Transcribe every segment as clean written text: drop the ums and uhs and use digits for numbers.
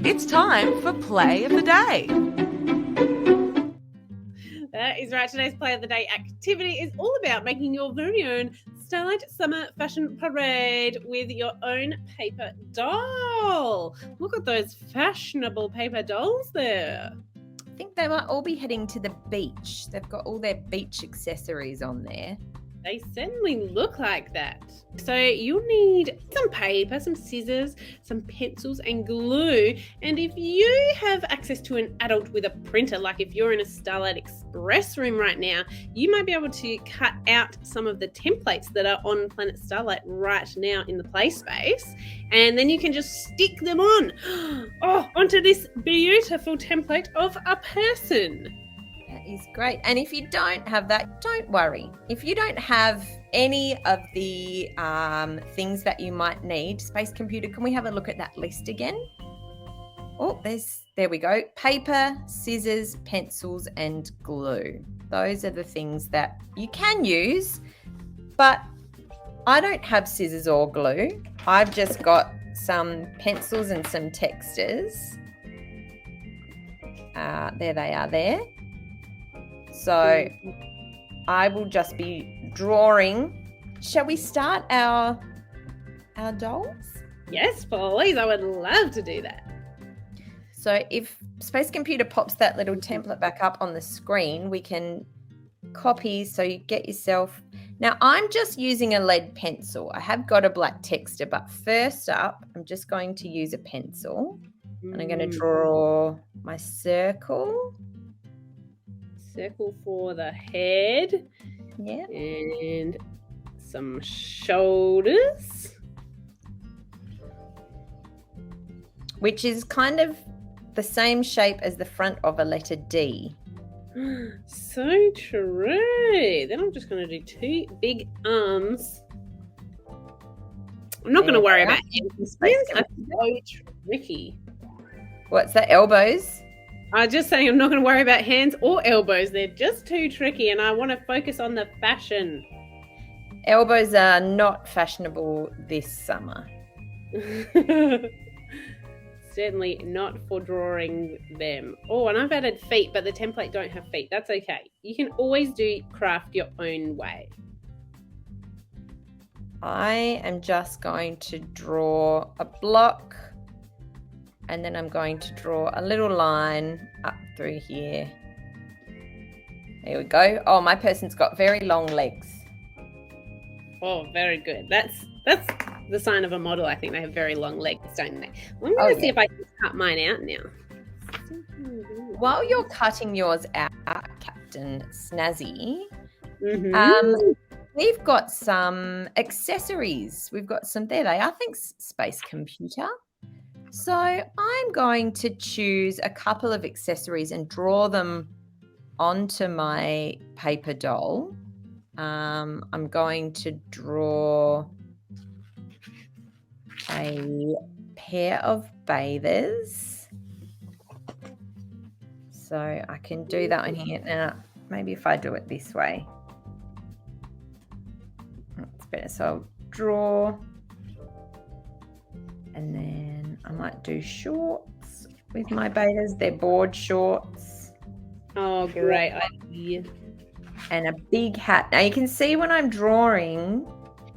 It's time for Play of the Day. That is right. Today's Play of the Day activity is all about making your very own Starlight Summer Fashion Parade with your own paper doll. Look at those fashionable paper dolls there. I think they might all be heading to the beach. They've got all their beach accessories on there. They certainly look like that. So you'll need some paper, some scissors, some pencils and glue. And if you have access to an adult with a printer, like if you're in a Starlight Express room right now, you might be able to cut out some of the templates that are on Planet Starlight right now in the play space. And then you can just stick them on onto this beautiful template of a person. That is great. And if you don't have that, don't worry. If you don't have any of the things that you might need, Space Computer, can we have a look at that list again? Oh, there we go. Paper, scissors, pencils, and glue. Those are the things that you can use, but I don't have scissors or glue. I've just got some pencils and some textures. There they are there. So I will just be drawing. Shall we start our dolls? Yes, please. I would love to do that. So if Space Computer pops that little template back up on the screen, we can copy. So you get yourself. Now I'm just using a lead pencil. I have got a black texture, but first up, I'm just going to use a pencil. And I'm going to draw my circle. Circle for the head. Yeah. And some shoulders. Which is kind of the same shape as the front of a letter D. So true. Then I'm just going to do two big arms. I'm not going to worry about hands. Hands are so tricky. What's that? Elbows? I'm just saying I'm not going to worry about hands or elbows. They're just too tricky and I want to focus on the fashion. Elbows are not fashionable this summer. Certainly not for drawing them. Oh, and I've added feet, but the template don't have feet. That's okay. You can always craft your own way. I am just going to draw a block. And then I'm going to draw a little line up through here. There we go. Oh, my person's got very long legs. Oh, very good. That's the sign of a model. I think they have very long legs, don't they? Well, I'm going to see if I can cut mine out now. While you're cutting yours out, Captain Snazzy, we've got some accessories. We've got some, there they are. Thanks, Space Computer. So I'm going to choose a couple of accessories and draw them onto my paper doll. I'm going to draw a pair of bathers. So I can do that on here. Now, maybe if I do it this way, that's better. So I'll draw, and then I might do shorts with my bathers. They're board shorts. Oh, great idea. And a big hat. Now you can see when I'm drawing,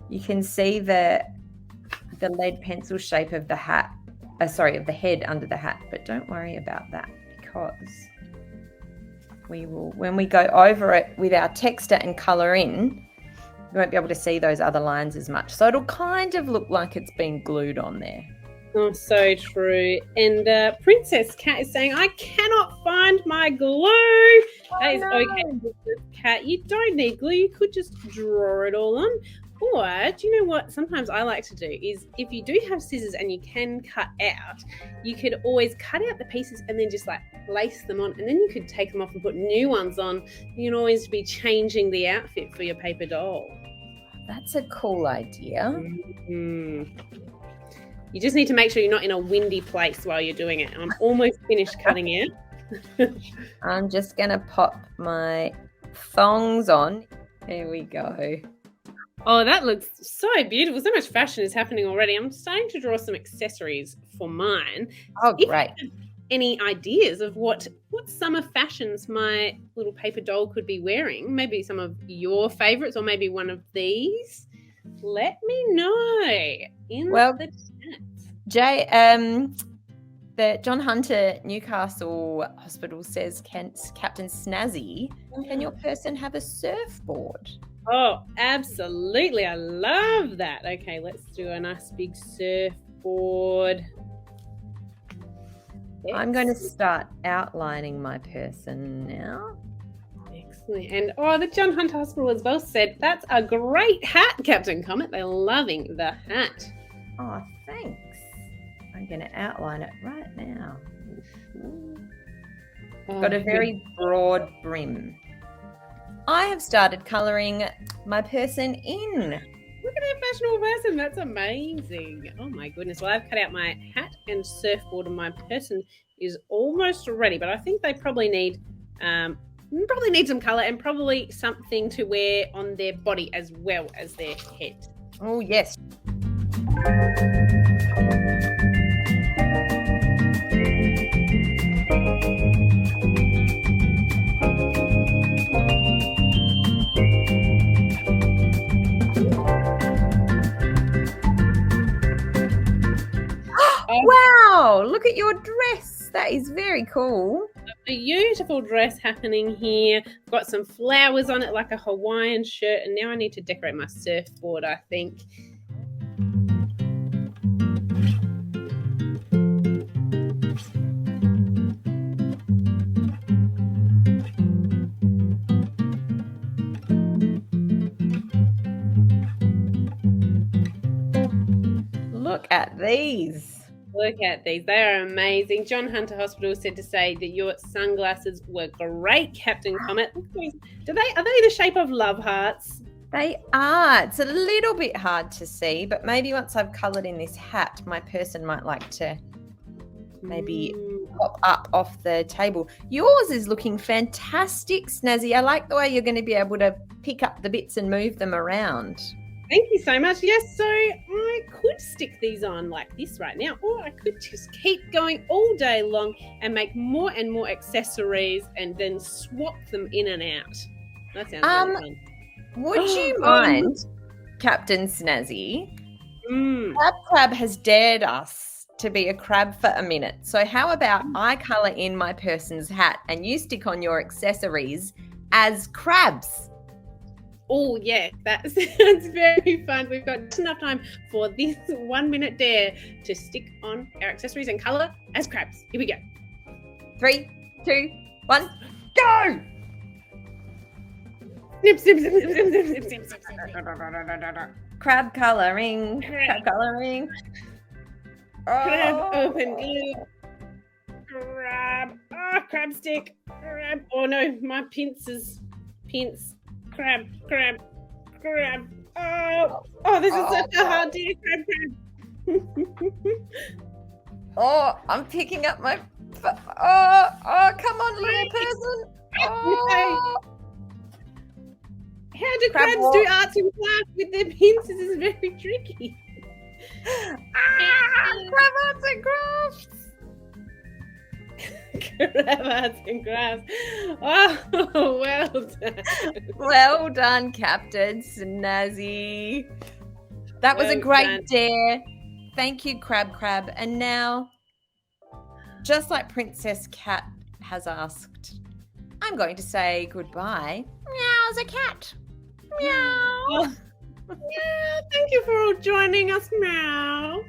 you can see the lead pencil shape of the hat. Of the head under the hat. But don't worry about that because we will, when we go over it with our texture and colour in, you won't be able to see those other lines as much. So it'll kind of look like it's been glued on there. Oh, so true. And Princess Cat is saying, I cannot find my glue. That is okay, Princess Cat. You don't need glue. You could just draw it all on. Or, do you know what sometimes I like to do is if you do have scissors and you can cut out, you could always cut out the pieces and then just like lace them on. And then you could take them off and put new ones on. You can always be changing the outfit for your paper doll. That's a cool idea. Mm-hmm. You just need to make sure you're not in a windy place while you're doing it. I'm almost finished cutting out. I'm just going to pop my thongs on. There we go. Oh, that looks so beautiful. So much fashion is happening already. I'm starting to draw some accessories for mine. Oh, If great. you have any ideas of what summer fashions my little paper doll could be wearing, maybe some of your favorites or maybe one of these, let me know in Well, the chat. Jay, the John Hunter Newcastle Hospital says, Captain Snazzy, can your person have a surfboard? Oh, absolutely. I love that. Okay, let's do a nice big surfboard. I'm going to start outlining my person now. Excellent. And the John Hunter Hospital as well said, that's a great hat, Captain Comet. They're loving the hat. Oh, thanks. I'm going to outline it right now. Got a very broad brim. I have started colouring my person in. Look at that fashionable person. That's amazing. Oh my goodness. Well, I've cut out my hat and surfboard and my person is almost ready, but I think they probably need some colour and probably something to wear on their body as well as their head. Oh, yes. Wow, look at your dress. That is very cool. A beautiful dress happening here. I've got some flowers on it like a Hawaiian shirt, and now I need to decorate my surfboard, I think. Look at these. Look at these. They are amazing. John Hunter Hospital said to say that your sunglasses were great, Captain Comet. Are they the shape of love hearts? They are. It's a little bit hard to see, but maybe once I've coloured in this hat, my person might like to maybe pop up off the table. Yours is looking fantastic, Snazzy. I like the way you're going to be able to pick up the bits and move them around. Thank you so much. Yes, so I could stick these on like this right now, or I could just keep going all day long and make more and more accessories and then swap them in and out. That sounds really fun. Would you mind, Captain Snazzy? Crab has dared us to be a crab for a minute. So how about I colour in my person's hat and you stick on your accessories as crabs? Oh, yeah, that sounds very fun. We've got just enough time for this 1 minute dare to stick on our accessories and colour as crabs. Here we go. 3, 2, 1, go! Snip, snip, snip, snip, snip, snip, snip, snip, snip. Crab colouring. Crab colouring. Crab open glue. Crab. Crab stick. Crab. Oh no, my pince. Crab. Oh, this is such a hard dear crab. Oh, I'm picking up my... Oh, come on, little person. Oh. How do crabs do arts and crafts with their pincers is very tricky. Crab arts and crafts. Crab arts and crafts. Oh, well done. Well done, Captain Snazzy. That was a great dare. Thank you, Crab. And now, just like Princess Cat has asked, I'm going to say goodbye. Meow's a cat. Meow. Yeah, thank you for joining us, Meow.